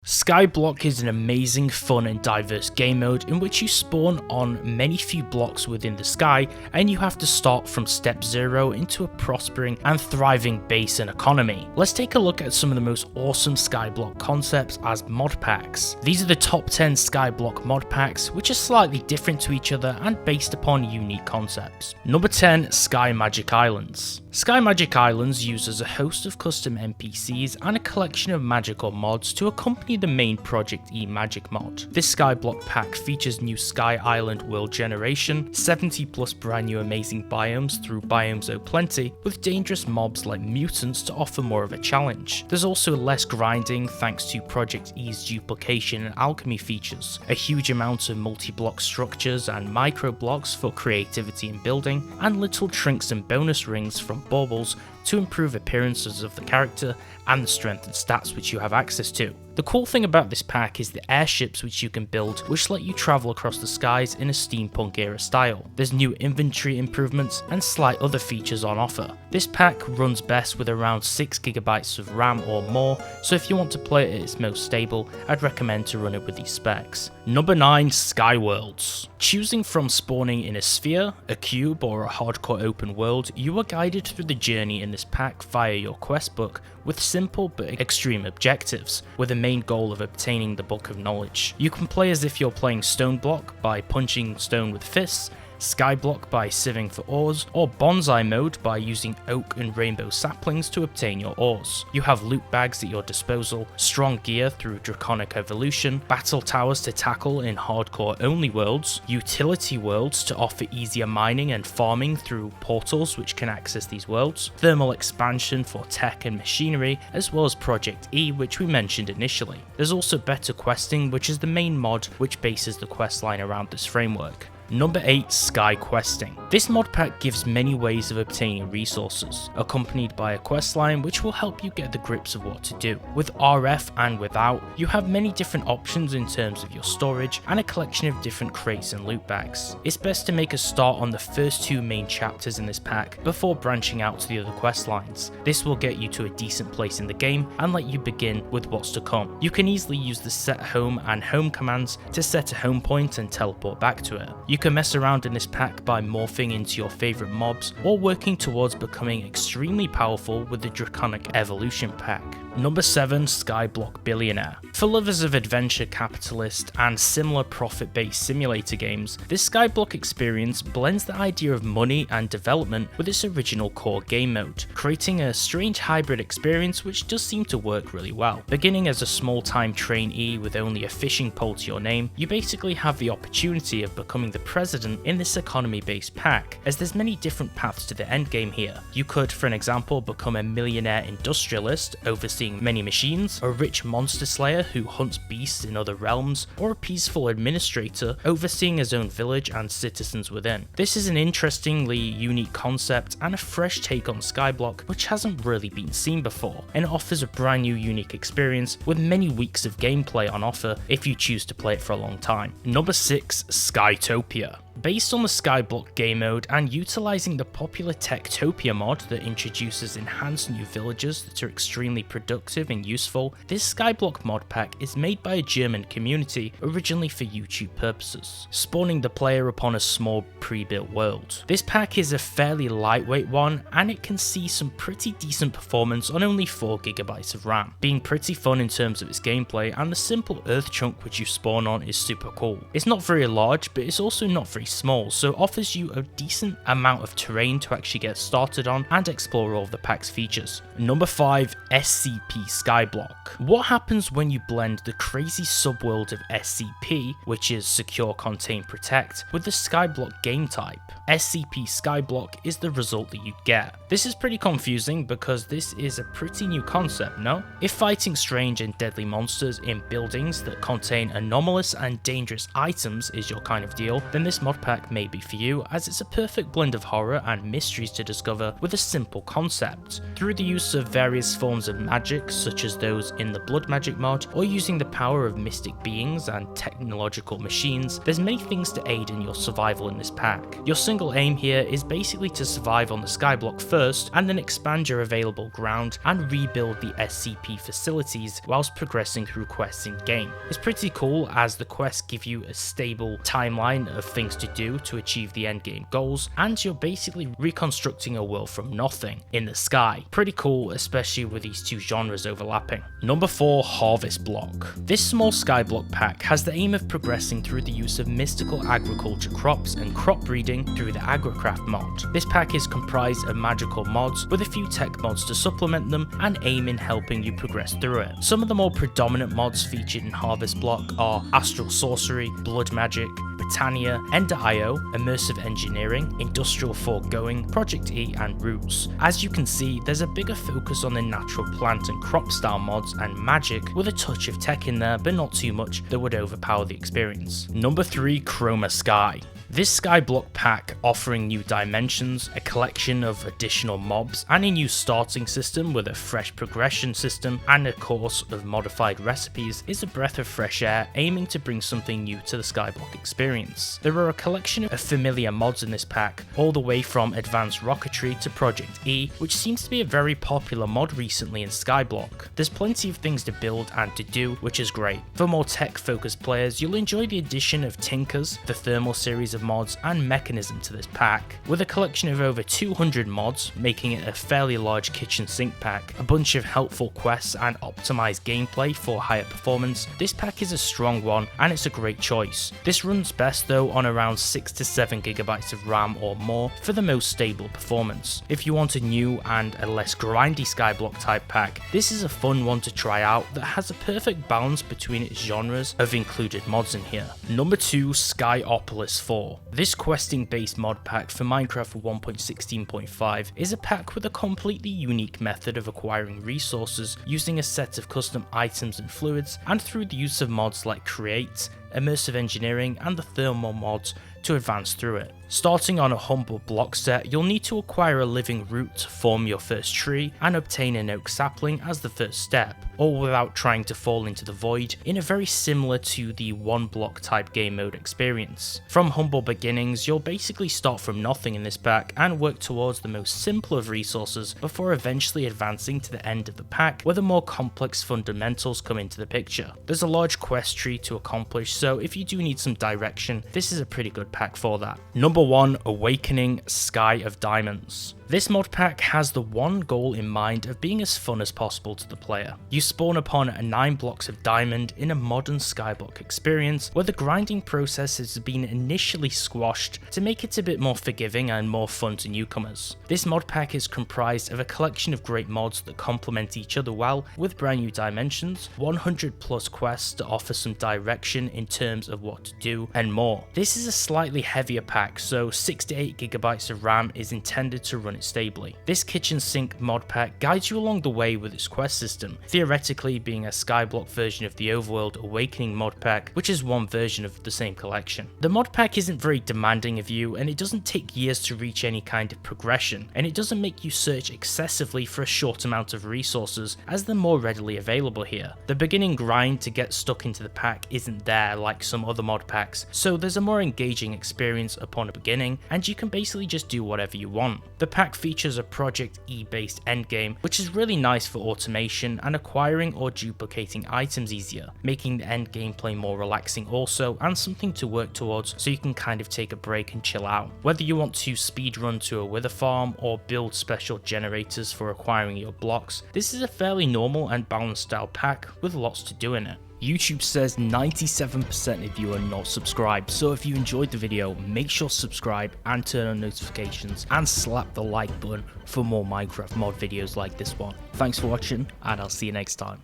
Skyblock is an amazing, fun and diverse game mode in which you spawn on many few blocks within the sky and you have to start from step 0 into a prospering and thriving base and economy. Let's take a look at some of the most awesome Skyblock concepts as mod packs. These are the top 10 Skyblock mod packs, which are slightly different to each other and based upon unique concepts. Number 10, Sky Magic Islands. Sky Magic Islands uses a host of custom NPCs and a collection of magical mods to accompany the main Project E magic mod. This Skyblock pack features new Sky Island world generation, 70 plus brand new amazing biomes through Biomes O'Plenty, with dangerous mobs like mutants to offer more of a challenge. There's also less grinding thanks to Project E's duplication and alchemy features, a huge amount of multi-block structures and micro blocks for creativity and building, and little trinks and bonus rings from baubles to improve appearances of the character and the strength and stats which you have access to. The cool thing about this pack is the airships which you can build, which let you travel across the skies in a steampunk era style. There's new inventory improvements and slight other features on offer. This pack runs best with around 6GB of RAM or more, so if you want to play it at its most stable, I'd recommend to run it with these specs. Number 9, Skyworlds. Choosing from spawning in a sphere, a cube or a hardcore open world, you are guided through the journey in this pack via your quest book with simple but extreme objectives, with a main goal of obtaining the Book of Knowledge. You can play as if you're playing Stone Block by punching stone with fists, Skyblock by sieving for ores, or Bonsai mode by using oak and rainbow saplings to obtain your ores. You have loot bags at your disposal, strong gear through Draconic Evolution, battle towers to tackle in hardcore only worlds, utility worlds to offer easier mining and farming through portals which can access these worlds, thermal expansion for tech and machinery, as well as Project E which we mentioned initially. There's also better questing, which is the main mod which bases the questline around this framework. Number 8, Sky Questing. This mod pack gives many ways of obtaining resources, accompanied by a questline which will help you get the grips of what to do. With RF and without, you have many different options in terms of your storage and a collection of different crates and loot bags. It's best to make a start on the first 2 main chapters in this pack before branching out to the other questlines. This will get you to a decent place in the game and let you begin with what's to come. You can easily use the set home and home commands to set a home point and teleport back to it. You can mess around in this pack by morphing into your favourite mobs or working towards becoming extremely powerful with the Draconic Evolution pack. Number 7, Skyblock Billionaire. For lovers of adventure, capitalist, and similar profit-based simulator games, this Skyblock experience blends the idea of money and development with its original core game mode, creating a strange hybrid experience which does seem to work really well. Beginning as a small-time trainee with only a fishing pole to your name, you basically have the opportunity of becoming the president in this economy-based pack, as there's many different paths to the endgame here. You could, for an example, become a millionaire industrialist, overseeing many machines, a rich monster slayer who hunts beasts in other realms, or a peaceful administrator overseeing his own village and citizens within. This is an interestingly unique concept and a fresh take on Skyblock which hasn't really been seen before, and it offers a brand new unique experience with many weeks of gameplay on offer if you choose to play it for a long time. Number 6, Topia. Based on the Skyblock game mode and utilising the popular Topia mod that introduces enhanced new villagers that are extremely productive and useful, this Skyblock mod pack is made by a German community originally for YouTube purposes, spawning the player upon a small pre-built world. This pack is a fairly lightweight one and it can see some pretty decent performance on only 4GB of RAM, being pretty fun in terms of its gameplay, and the simple earth chunk which you spawn on is super cool. It's not very large, but it's also not very small, so offers you a decent amount of terrain to actually get started on and explore all of the pack's features. Number 5, SCP Skyblock. What happens when you blend the crazy subworld of SCP, which is Secure, Contain, Protect, with the Skyblock game type? SCP Skyblock is the result that you get. This is pretty confusing because this is a pretty new concept, no? If fighting strange and deadly monsters in buildings that contain anomalous and dangerous items is your kind of deal, then this mod pack may be for you, as it's a perfect blend of horror and mysteries to discover with a simple concept. Through the use of various forms of magic, such as those in the blood magic mod, or using the power of mystic beings and technological machines, there's many things to aid in your survival in this pack. Your single aim here is basically to survive on the Skyblock first, and then expand your available ground and rebuild the SCP facilities whilst progressing through quests in game. It's pretty cool as the quests give you a stable timeline of things to do to achieve the endgame goals, and you're basically reconstructing a world from nothing in the sky. Pretty cool, especially with these two genres overlapping. Number 4, HarvestBlock. This small Skyblock pack has the aim of progressing through the use of mystical agriculture crops and crop breeding through the AgriCraft mod. This pack is comprised of magical mods with a few tech mods to supplement them and aim in helping you progress through it. Some of the more predominant mods featured in HarvestBlock are Astral Sorcery, Blood Magic, Britannia, Ender.io, Immersive Engineering, Industrial Foregoing, Project E, and Roots. As you can see, there's a bigger focus on the natural plant and crop style mods and magic, with a touch of tech in there, but not too much that would overpower the experience. Number 3, Chroma Sky. This Skyblock pack, offering new dimensions, a collection of additional mobs, and a new starting system with a fresh progression system and a course of modified recipes, is a breath of fresh air aiming to bring something new to the Skyblock experience. There are a collection of familiar mods in this pack, all the way from Advanced Rocketry to Project E, which seems to be a very popular mod recently in Skyblock. There's plenty of things to build and to do, which is great. For more tech-focused players, you'll enjoy the addition of Tinkers, the Thermal series of mods, and Mechanism to this pack. With a collection of over 200 mods, making it a fairly large kitchen sink pack, a bunch of helpful quests, and optimized gameplay for higher performance, this pack is a strong one and it's a great choice. This runs best though on around 6 to 7 GB of RAM or more for the most stable performance. If you want a new and a less grindy Skyblock type pack, this is a fun one to try out that has a perfect balance between its genres of included mods in here. Number 2, Skyopolis 4. This questing based mod pack for Minecraft 1.16.5 is a pack with a completely unique method of acquiring resources using a set of custom items and fluids, and through the use of mods like Create, Immersive Engineering, and the Thermal mods to advance through it. Starting on a humble block set, you'll need to acquire a living root to form your first tree and obtain an oak sapling as the first step, all without trying to fall into the void, in a very similar to the one block type game mode experience. From humble beginnings, you'll basically start from nothing in this pack and work towards the most simple of resources before eventually advancing to the end of the pack where the more complex fundamentals come into the picture. There's a large quest tree to accomplish, so if you do need some direction, this is a pretty good pack for that. Number 1, Awakening Sky of Diamonds. This mod pack has the one goal in mind of being as fun as possible to the player. You spawn upon 9 blocks of diamond in a modern Skyblock experience where the grinding process has been initially squashed to make it a bit more forgiving and more fun to newcomers. This mod pack is comprised of a collection of great mods that complement each other well, with brand new dimensions, 100 plus quests to offer some direction in terms of what to do, and more. This is a slightly heavier pack, so 6 to 8 GB of RAM is intended to run it stably. This kitchen sink mod pack guides you along the way with its quest system, theoretically being a Skyblock version of the overworld Awakening mod pack, which is one version of the same collection. The mod pack isn't very demanding of you, and it doesn't take years to reach any kind of progression, and it doesn't make you search excessively for a short amount of resources, as they're more readily available here. The beginning grind to get stuck into the pack isn't there like some other mod packs, so there's a more engaging experience upon a beginning, and you can basically just do whatever you want. The pack features a Project E based endgame, which is really nice for automation and acquiring or duplicating items easier, making the end gameplay more relaxing also, and something to work towards so you can kind of take a break and chill out. Whether you want to speedrun to a wither farm or build special generators for acquiring your blocks, this is a fairly normal and balanced style pack with lots to do in it. YouTube says 97% of you are not subscribed, so if you enjoyed the video, make sure to subscribe and turn on notifications and slap the like button for more Minecraft mod videos like this one. Thanks for watching, and I'll see you next time.